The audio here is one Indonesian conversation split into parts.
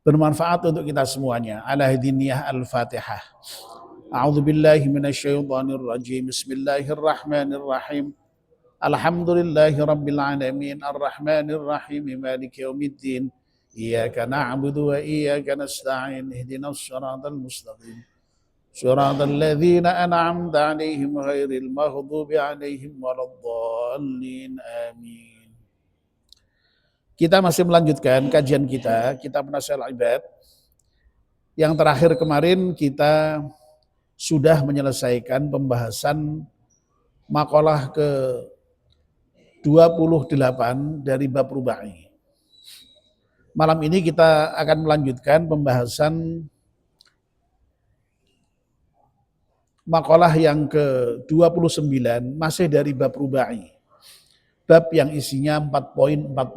bermanfaat untuk kita semuanya. Ala hadiniyah al-Fatihah. A'udzu billahi minasyaitonir rajim. Bismillahirrahmanirrahim. Alhamdulillahi rabbil alamin arrahmanir rahim maliki yaumiddin. Iyyaka na'budu wa iyyaka nasta'in. Ihdinas siratal mustaqim. Siratal ladzina an'amta 'alaihim ghairil maghdubi 'alaihim waladdallin. Amin. Kita masih melanjutkan kajian kita, Kitab Nasyal Ibad. Yang terakhir kemarin kita sudah menyelesaikan pembahasan makalah ke-28 dari bab rubai. Malam ini kita akan melanjutkan pembahasan makalah yang ke-29 masih dari bab rubai. Bab yang isinya 4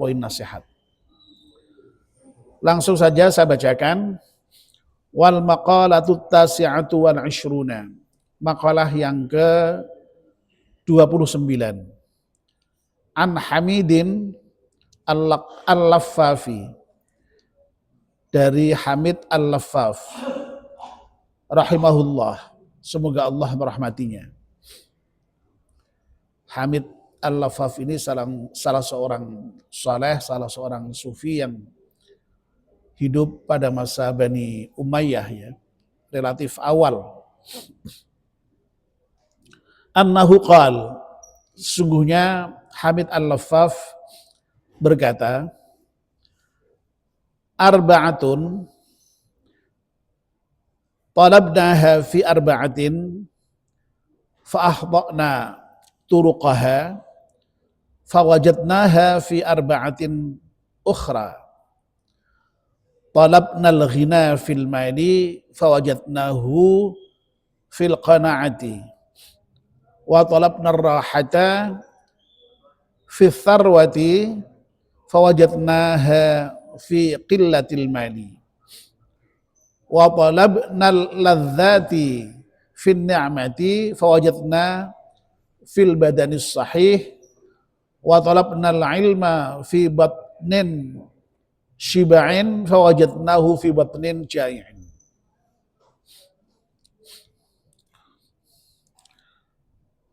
poin nasihat. Langsung saja saya bacakan. Wal maqalatut tasi'atu wal 'ishruna. Makalah yang ke-29. An Hamidin Al-Laffafi. Dari Hamid Al-Laffaf. Rahimahullah. Semoga Allah merahmatinya. Hamid Al-Laffaf ini salah seorang saleh, salah seorang sufi yang hidup pada masa Bani Umayyah ya, relatif awal. Annahu qal, sesungguhnya Hamid Al-Laffaf berkata, arba'atun talabnaha fi arba'atin fa ahda'na turuqaha fawajadnaha fi arba'atin ukhra. Talabna al-ghina fil mali fawajadnahu fil qana'ati. Wa talabna ar-rahata fi tharwati fawajadnaha fi qillatil mali. Wa talabna al-ladzati fi ni'mati fawajadna fil badanis sahih. Wa talabna al-ilma fi batnin shiba'in fawajadnahu fi batnin jai'in.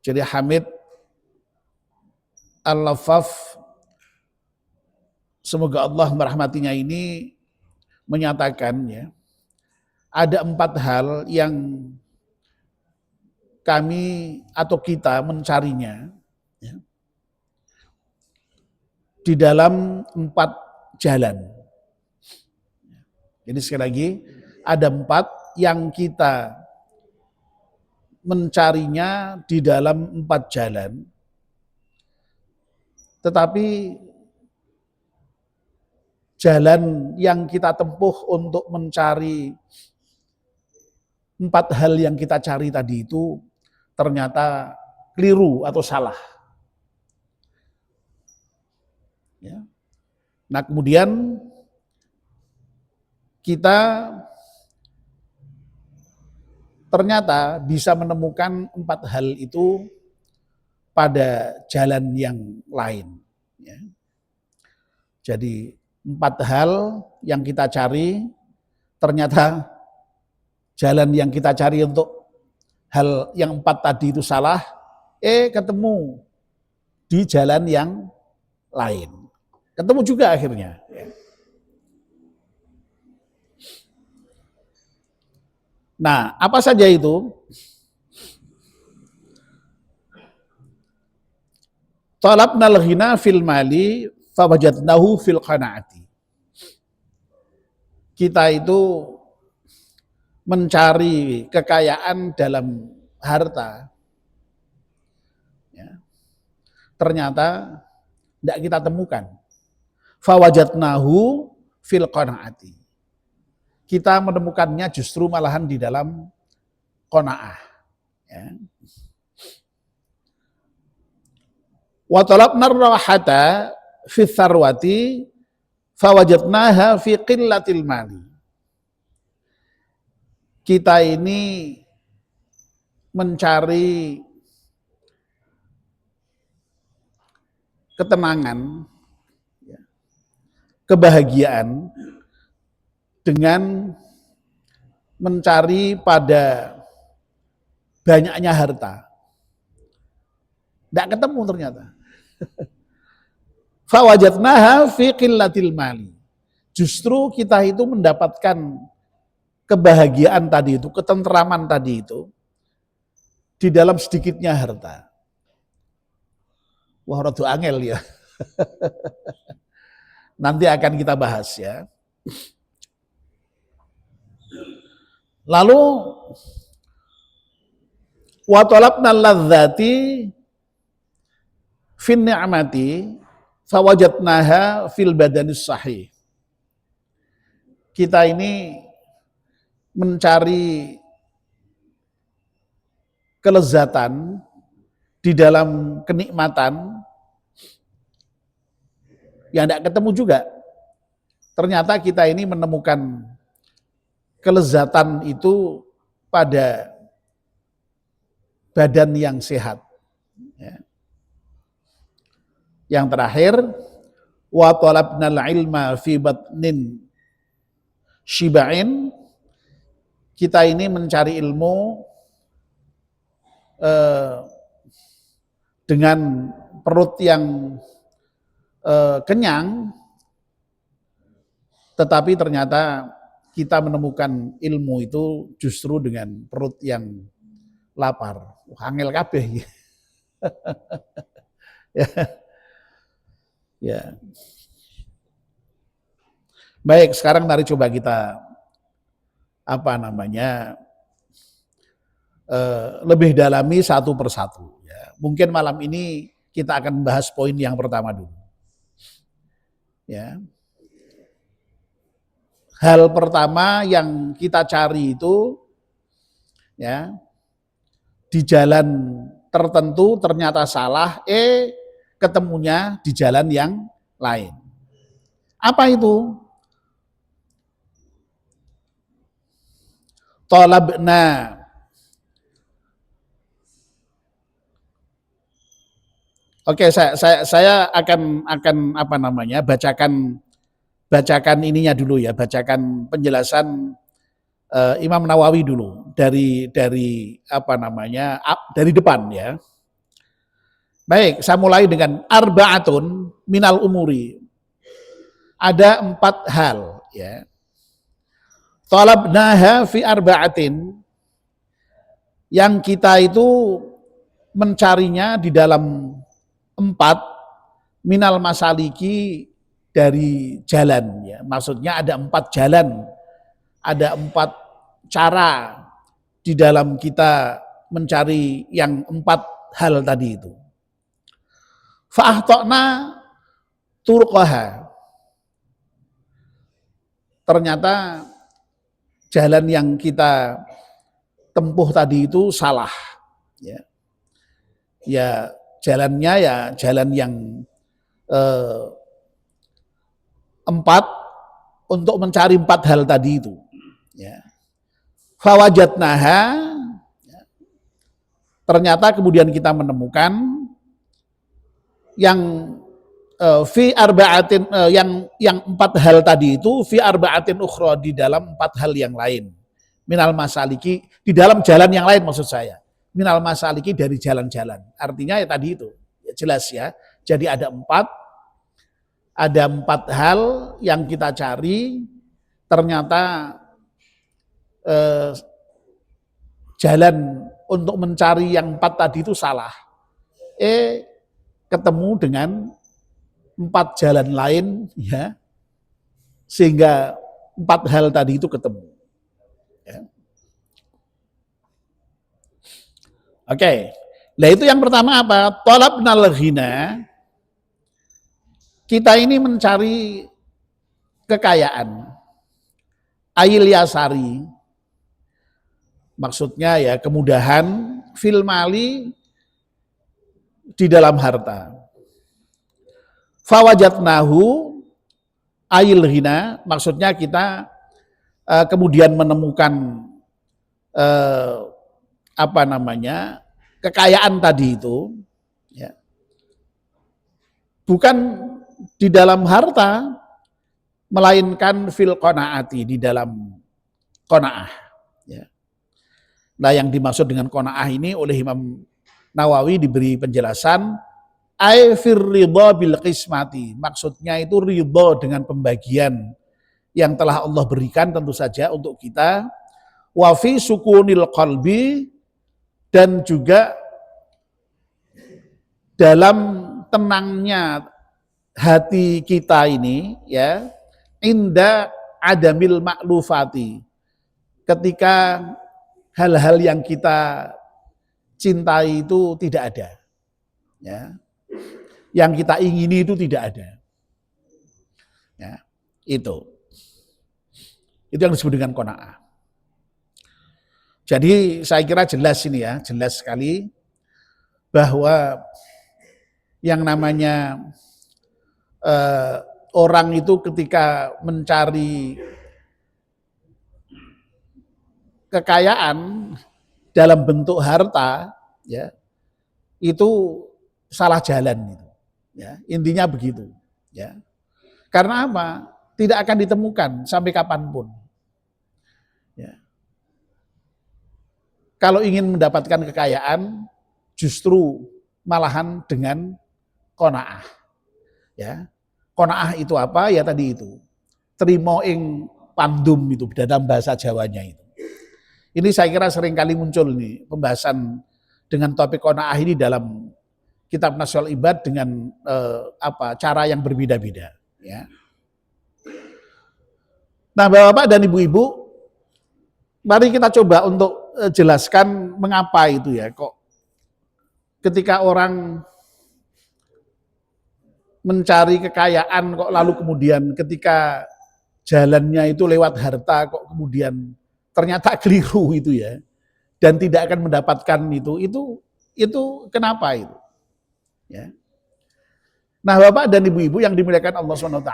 Jadi Hamid Al-Laffaf, semoga Allah merahmatinya, ini menyatakan ya, ada 4 hal yang kami atau kita mencarinya ya, di dalam 4 jalan. Jadi sekali lagi, ada 4 yang kita mencarinya di dalam 4 jalan. Tetapi jalan yang kita tempuh untuk mencari 4 hal yang kita cari tadi itu ternyata keliru atau salah. Ya. Nah kemudian kita ternyata bisa menemukan 4 hal itu pada jalan yang lain. Ya. Jadi 4 hal yang kita cari, ternyata jalan yang kita cari untuk hal yang 4 tadi itu salah, ketemu di jalan yang lain. Ketemu juga akhirnya. Nah, apa saja itu? Talabnal ghina fil mali fawajadnahu fil qanaati. Kita itu mencari kekayaan dalam harta. Ya. Ternyata tidak kita temukan. Fawajadnahu fil qanaati. Kita menemukannya justru malahan di dalam qanaah. Ya. Wa talabna ar-rahata fi tharwati fawajadnaha fi qillatil mali. Kita ini mencari ketenangan, kebahagiaan dengan mencari pada banyaknya harta. Tidak ketemu ternyata. Fawajadnaha fi qillatil mali. Justru kita itu mendapatkan kebahagiaan tadi itu, ketentraman tadi itu di dalam sedikitnya harta. Wah, rada angel ya. Nanti akan kita bahas ya. Lalu wa talabna ladzati fin ni'mati fawajadnaha fil badanis sahih. Kita ini mencari kelezatan di dalam kenikmatan yang tidak ketemu juga. Ternyata kita ini menemukan kelezatan itu pada badan yang sehat. Ya. Yang terakhir, wa talabnal ilma fi batnin shiba'in. Kita ini mencari ilmu dengan perut yang kenyang, tetapi ternyata kita menemukan ilmu itu justru dengan perut yang lapar. Angel kabeh. Ya. Ya. Baik, sekarang mari coba kita lebih dalami satu persatu. Ya. Mungkin malam ini kita akan membahas poin yang pertama dulu. Ya. Hal pertama yang kita cari itu, ya, di jalan tertentu ternyata salah, ketemunya di jalan yang lain. Apa itu? Talabna. Oke, saya akan bacakan ininya dulu ya, bacakan penjelasan Imam Nawawi dulu dari depan ya. Baik, saya mulai dengan arba'atun minal umuri. Ada 4 hal ya. Talabnaha fi arba'atin, yang kita itu mencarinya di dalam 4 minal masaliki, dari jalan ya. Maksudnya ada 4 jalan, ada 4 cara di dalam kita mencari yang 4 hal tadi itu. Fa'ahtokna turqaha. Ternyata jalan yang kita tempuh tadi itu salah. Ya, ya jalannya ya jalan yang 4 untuk mencari 4 hal tadi itu. Ya. Fawajadnaha. Ya. Ternyata kemudian kita menemukan yang fi arba'atin, yang 4 hal tadi itu fi arba'atin ukhra, di dalam 4 hal yang lain. Minal masaliki, di dalam jalan yang lain maksud saya. Minal masaliki, dari jalan-jalan. Artinya ya tadi itu. Ya, jelas ya. Jadi ada 4 hal yang kita cari, ternyata jalan untuk mencari yang 4 tadi itu salah. Ketemu dengan 4 jalan lain ya, sehingga 4 hal tadi itu ketemu. Ya. Oke. Nah itu yang pertama apa? Talabnal ghina. Kita ini mencari kekayaan. Ail yasari. Maksudnya ya kemudahan fil mali, di dalam harta. Fawajadnahu ail ghina, maksudnya kita kemudian menemukan kekayaan tadi itu ya, bukan di dalam harta, melainkan fil qanaati, di dalam qanaah. Ya. Nah, yang dimaksud dengan qanaah ini oleh Imam Nawawi diberi penjelasan, ai fir ridha bil qismati. Maksudnya itu ridha dengan pembagian yang telah Allah berikan tentu saja untuk kita, wa fi sukunil qalbi, dan juga dalam tenangnya hati kita ini, ya, inda adamil maklufati, ketika hal-hal yang kita cintai itu tidak ada, ya, yang kita ingini itu tidak ada, ya, itu yang disebut dengan qanaah. Jadi saya kira jelas ini ya, jelas sekali bahwa yang namanya orang itu ketika mencari kekayaan dalam bentuk harta, ya, itu salah jalan gitu. Ya, intinya begitu. Ya. Karena apa? Tidak akan ditemukan sampai kapanpun. Ya. Kalau ingin mendapatkan kekayaan, justru malahan dengan qanaah. Ya. Qanaah itu apa? Ya tadi itu. Trimo ing pandum itu dalam bahasa Jawanya itu. Ini saya kira sering kali muncul nih pembahasan dengan topik qanaah ini dalam kitab Nasyul Ibad dengan cara yang berbeda-beda, ya. Nah, Bapak dan Ibu-ibu, mari kita coba untuk jelaskan mengapa itu ya, kok ketika orang mencari kekayaan kok lalu kemudian ketika jalannya itu lewat harta kok kemudian ternyata keliru itu ya, dan tidak akan mendapatkan itu kenapa itu? Ya. Nah, Bapak dan Ibu-ibu yang dimuliakan Allah SWT,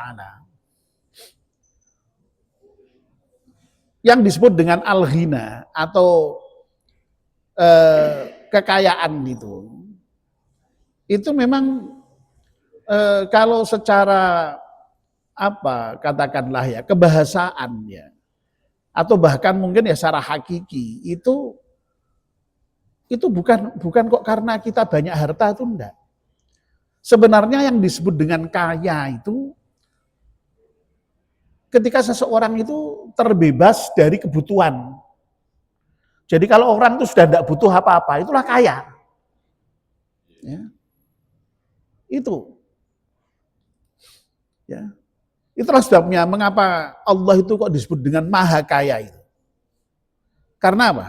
yang disebut dengan al-ghina atau kekayaan itu memang kalau secara katakanlah ya kebahasaan ya, atau bahkan mungkin ya secara hakiki itu bukan kok karena kita banyak harta itu enggak. Sebenarnya yang disebut dengan kaya itu ketika seseorang itu terbebas dari kebutuhan. Jadi kalau orang itu sudah tidak butuh apa-apa, itulah kaya. Ya. Itu. Ya. Itulah sebabnya mengapa Allah itu kok disebut dengan maha kaya itu. Karena apa?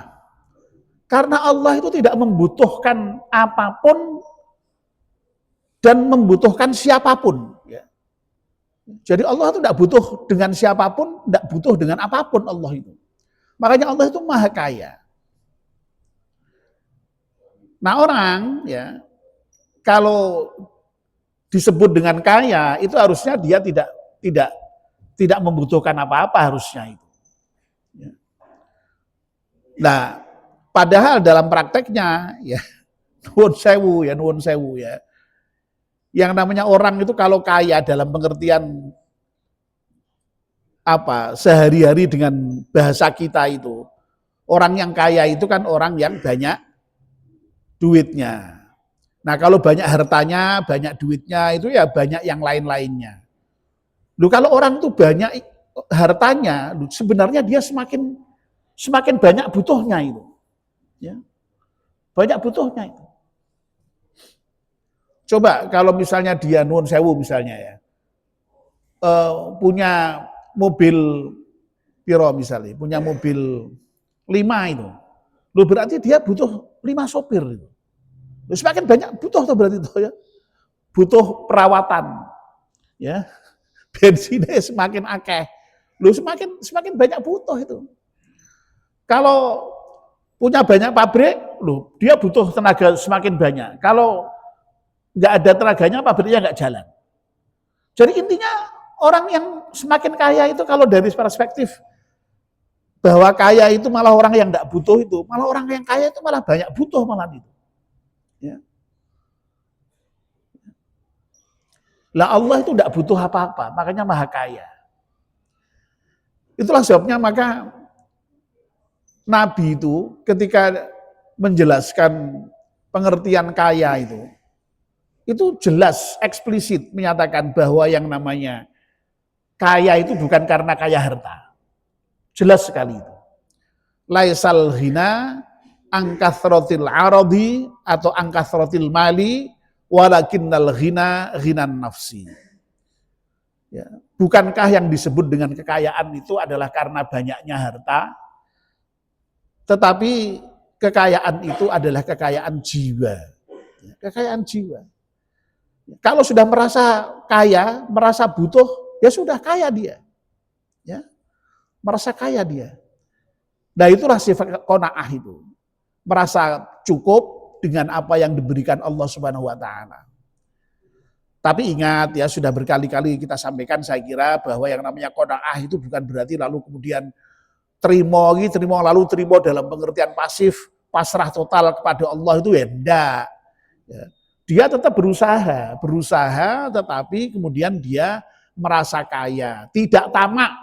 Karena Allah itu tidak membutuhkan apapun dan membutuhkan siapapun. Ya. Jadi Allah itu tidak butuh dengan siapapun, tidak butuh dengan apapun Allah itu. Makanya Allah itu maha kaya. Nah, orang ya kalau disebut dengan kaya itu harusnya dia tidak membutuhkan apa-apa harusnya itu. Ya. Nah, padahal dalam prakteknya ya nuwun sewu ya. Yang namanya orang itu kalau kaya dalam pengertian sehari-hari dengan bahasa kita itu, orang yang kaya itu kan orang yang banyak duitnya. Nah, kalau banyak hartanya, banyak duitnya itu ya banyak yang lain-lainnya. Loh, kalau orang itu banyak hartanya, sebenarnya dia semakin banyak butuhnya itu. Ya. Banyak butuhnya itu. Coba kalau misalnya dia nuwun sewu misalnya ya, punya mobil piro misalnya, punya mobil 5 itu. Loh, berarti dia butuh 5 sopir itu. Loh, semakin banyak butuh tuh berarti itu ya. Butuh perawatan. Ya. Bensinnya semakin akeh. Loh, semakin banyak butuh itu. Kalau punya banyak pabrik, loh, dia butuh tenaga semakin banyak. Kalau nggak ada tenaganya, pabriknya nggak jalan. Jadi intinya orang yang semakin kaya itu kalau dari perspektif bahwa kaya itu malah orang yang nggak butuh itu, malah orang yang kaya itu malah banyak butuh malah itu. Ya. Lah Allah itu nggak butuh apa-apa, makanya maha kaya. Itulah sebabnya maka Nabi itu ketika menjelaskan pengertian kaya itu jelas, eksplisit menyatakan bahwa yang namanya kaya itu bukan karena kaya harta. Jelas sekali itu. Laisal ghina angkathrotil aradi atau angkathrotil mali walakinnal ghina ghinan nafsi. Ya. Bukankah yang disebut dengan kekayaan itu adalah karena banyaknya harta, tetapi kekayaan itu adalah kekayaan jiwa. Kekayaan jiwa. Kalau sudah merasa kaya, merasa butuh, ya sudah kaya dia. Ya, merasa kaya dia. Nah itulah sifat qanaah itu. Merasa cukup dengan apa yang diberikan Allah Subhanahu wa taala. Tapi ingat ya, sudah berkali-kali kita sampaikan saya kira bahwa yang namanya qanaah itu bukan berarti lalu kemudian terima lalu terima dalam pengertian pasif, pasrah total kepada Allah itu ya enggak. Ya. Dia tetap berusaha tetapi kemudian dia merasa kaya, tidak tamak.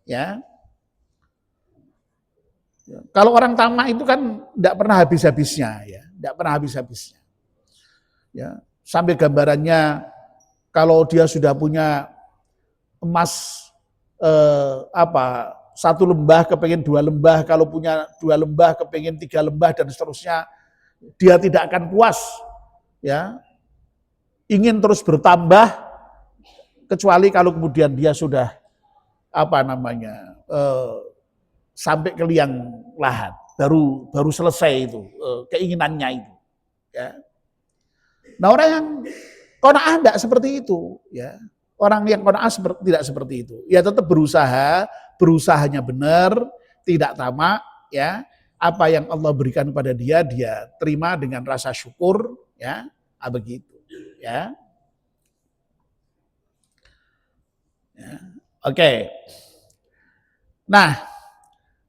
Ya. Kalau orang tamak itu kan tidak pernah habis-habisnya ya, tidak pernah habis-habisnya. Ya, sampai gambarannya kalau dia sudah punya emas satu lembah kepengen 2 lembah, kalau punya 2 lembah kepengen 3 lembah dan seterusnya, dia tidak akan puas, ya, ingin terus bertambah kecuali kalau kemudian dia sudah sampai ke liang lahat, baru selesai itu keinginannya itu, ya. Nah orang yang qanaah tidak seperti itu, ya. Orang yang qanaah tidak seperti itu. Ya tetap berusahanya benar, tidak tamak, ya. Apa yang Allah berikan kepada dia terima dengan rasa syukur, ya. Begitu, ya. Ya. Oke. Nah,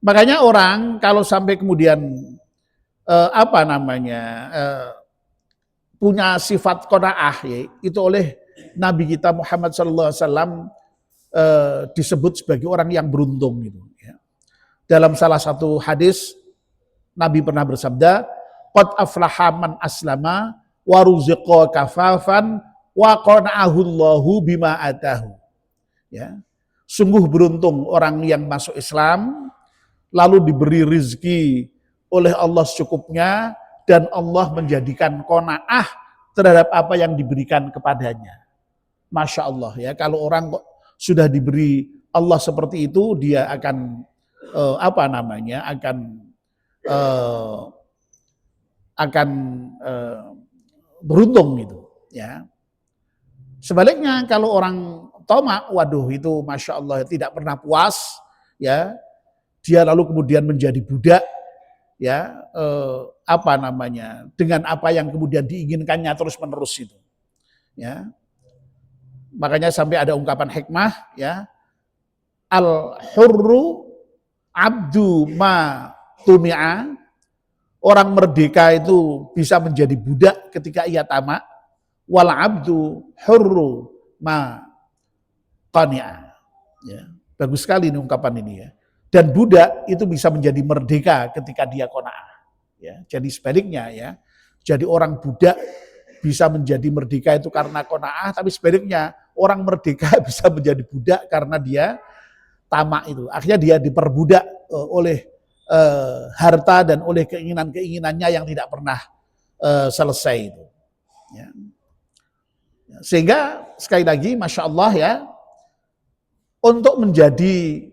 makanya orang kalau sampai kemudian punya sifat qanaah ya, itu oleh Nabi kita Muhammad SAW disebut sebagai orang yang beruntung gitu. Ya. Dalam salah satu hadis Nabi pernah bersabda, qad aflaha man aslama wa ruziqa kafafan wa qana'ahu Allahu bima atahu. Ya. Sungguh beruntung orang yang masuk Islam lalu diberi rizki oleh Allah secukupnya dan Allah menjadikan qanaah terhadap apa yang diberikan kepadanya. Masya Allah ya, kalau orang kok sudah diberi Allah seperti itu, dia akan beruntung gitu ya. Sebaliknya kalau orang tamak, waduh itu Masya Allah tidak pernah puas ya, dia lalu kemudian menjadi budak ya, dengan apa yang kemudian diinginkannya terus menerus itu ya. Makanya sampai ada ungkapan hikmah ya, al hurru abdu ma tumi'a, orang merdeka itu bisa menjadi budak ketika ia tamak, wal abdu hurru ma qani'a ya. Bagus sekali ini ungkapan ini ya. Dan budak itu bisa menjadi merdeka ketika dia qanaah. Ya, jadi sebaliknya ya. Jadi orang budak bisa menjadi merdeka itu karena qanaah, tapi sebaliknya orang merdeka bisa menjadi budak karena dia tamak itu. Akhirnya dia diperbudak oleh harta dan oleh keinginan-keinginannya yang tidak pernah selesai itu. Ya. Sehingga sekali lagi Masya Allah ya, untuk menjadi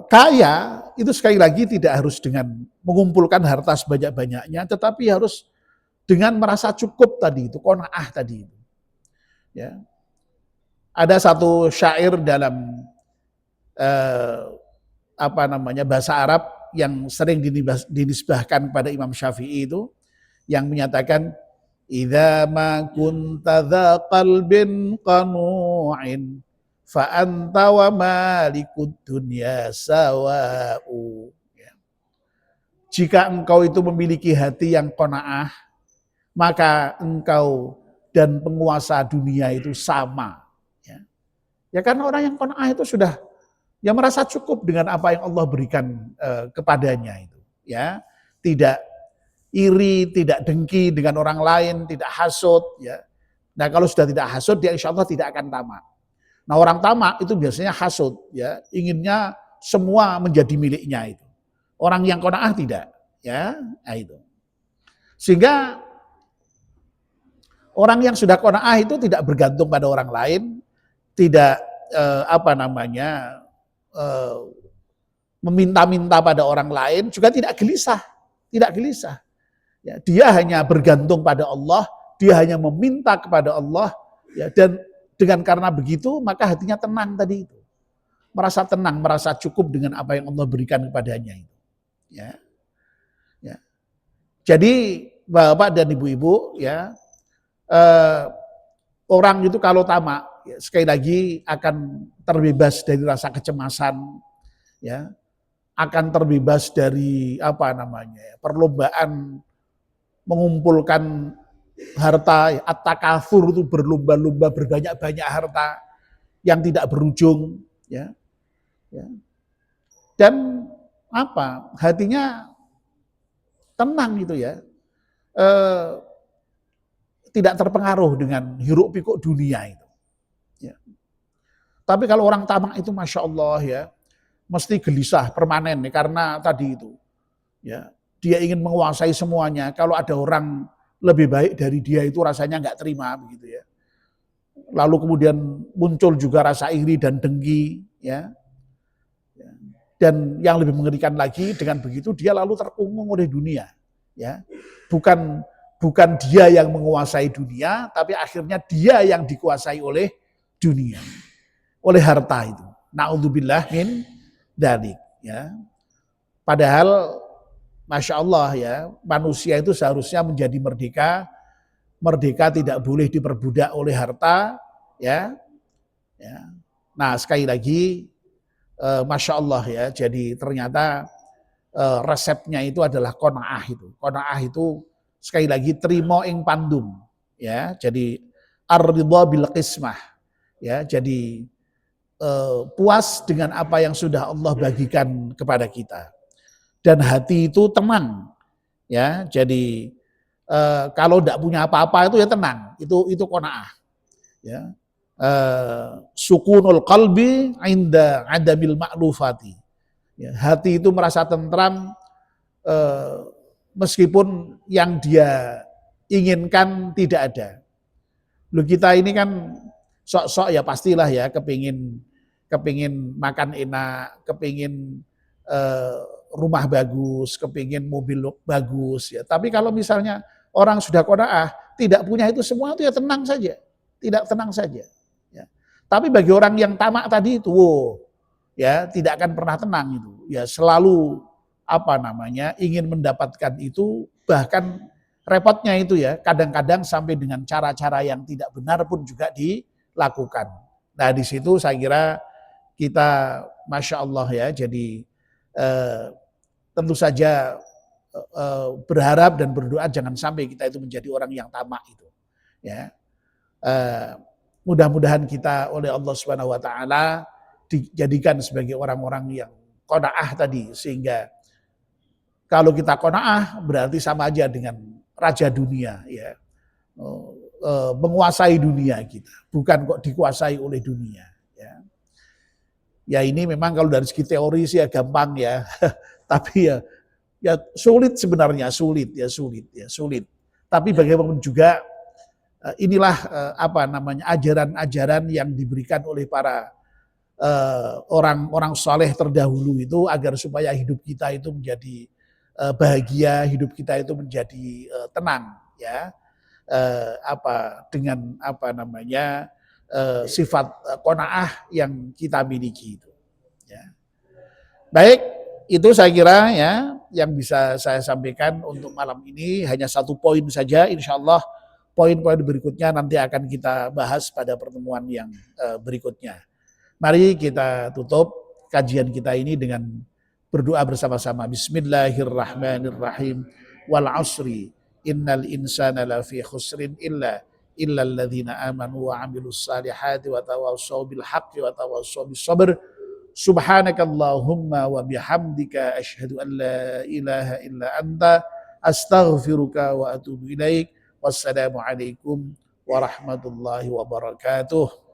kaya itu sekali lagi tidak harus dengan mengumpulkan harta sebanyak-banyaknya, tetapi harus dengan merasa cukup tadi itu, qanaah tadi itu. Ya. Ada satu syair dalam bahasa Arab yang sering dinisbahkan pada Imam Syafi'i itu, yang menyatakan idza ma kunta dza qalbin qanu'in fa anta wa malikud dunya sawa'u. Jika engkau itu memiliki hati yang qanaah, maka engkau dan penguasa dunia itu sama. Ya. Ya karena orang yang qanaah itu sudah ya merasa cukup dengan apa yang Allah berikan kepadanya itu. Ya, tidak iri, tidak dengki dengan orang lain, tidak hasut. Ya. Nah kalau sudah tidak hasut, dia insya Allah tidak akan tamak. Nah orang tamak itu biasanya hasut, ya inginnya semua menjadi miliknya itu. Orang yang qanaah tidak, ya nah itu. Sehingga orang yang sudah qanaah itu tidak bergantung pada orang lain, tidak meminta-minta pada orang lain, juga tidak gelisah, tidak gelisah. Ya, dia hanya bergantung pada Allah, dia hanya meminta kepada Allah, ya, dan dengan karena begitu maka hatinya tenang tadi itu, merasa tenang, merasa cukup dengan apa yang Allah berikan kepadanya itu. Ya, ya. Jadi bapak dan ibu-ibu, ya orang itu kalau tamak, ya, sekali lagi akan terbebas dari rasa kecemasan, ya, akan terbebas dari perlombaan mengumpulkan harta, at-takatsur itu berlomba-lomba berbanyak-banyak harta yang tidak berujung, ya. Ya. Dan hatinya tenang gitu ya, tidak terpengaruh dengan hiruk pikuk dunia itu. Ya. Tapi kalau orang tamak itu masya Allah ya, mesti gelisah permanen nih, karena tadi itu, ya dia ingin menguasai semuanya. Kalau ada orang lebih baik dari dia itu rasanya nggak terima begitu ya. Lalu kemudian muncul juga rasa iri dan dengki, ya. Dan yang lebih mengerikan lagi, dengan begitu dia lalu terkungkung oleh dunia, ya. Bukan dia yang menguasai dunia, tapi akhirnya dia yang dikuasai oleh dunia, oleh harta itu. Na'udzubillah min dzalik, ya. Padahal masya Allah ya, manusia itu seharusnya menjadi merdeka. Merdeka tidak boleh diperbudak oleh harta, ya. Ya. Nah sekali lagi, masya Allah ya. Jadi ternyata resepnya itu adalah qanaah itu. Qanaah itu sekali lagi trimo ing pandum, ya. Jadi ar-ridha bil qismah, ya. Jadi puas dengan apa yang sudah Allah bagikan kepada kita. Dan hati itu tenang, ya. Jadi kalau tidak punya apa-apa itu ya tenang, itu qanaah, ya. Sukunul qalbi inda adamil ma'lufati, ya. Hati itu merasa tentram meskipun yang dia inginkan tidak ada. Loh kita ini kan sok-sok ya pastilah ya kepingin makan enak, kepingin rumah bagus, kepingin mobil bagus ya. Tapi kalau misalnya orang sudah qanaah, tidak punya itu semua itu ya tenang saja. Tidak tenang saja. Ya. Tapi bagi orang yang tamak tadi itu, ya tidak akan pernah tenang itu. Ya selalu ingin mendapatkan itu, bahkan repotnya itu ya kadang-kadang sampai dengan cara-cara yang tidak benar pun juga dilakukan. Nah di situ saya kira kita masya Allah ya, jadi tentu saja berharap dan berdoa jangan sampai kita itu menjadi orang yang tamak itu, ya. Mudah-mudahan kita oleh Allah Subhanahu Wa Taala dijadikan sebagai orang-orang yang qanaah tadi, sehingga kalau kita qanaah berarti sama aja dengan raja dunia, ya, menguasai dunia kita, bukan kok dikuasai oleh dunia, ya. Ya ini memang kalau dari segi teori sih ya gampang ya, tapi ya sulit sebenarnya, sulit. Tapi bagaimanapun juga inilah ajaran-ajaran yang diberikan oleh para orang-orang saleh terdahulu itu, agar supaya hidup kita itu menjadi bahagia, hidup kita itu menjadi tenang, ya. Dengan sifat qanaah yang kita miliki itu, ya. Baik, itu saya kira ya yang bisa saya sampaikan untuk malam ini, hanya satu poin saja. Insya Allah poin-poin berikutnya nanti akan kita bahas pada pertemuan yang berikutnya. Mari kita tutup kajian kita ini dengan berdoa bersama-sama. Bismillahirrahmanirrahim. Wal asri innal insana lafi khusrin illa illal ladzina amanu wa 'amilus salihati wa tawassaw bil haqqi wa tawassaw bis sabr. Subhanakallahumma wa bihamdika asyhadu an la ilaha illa anta astaghfiruka wa atubu ilaik. Wassalamu alaikum warahmatullahi wabarakatuh.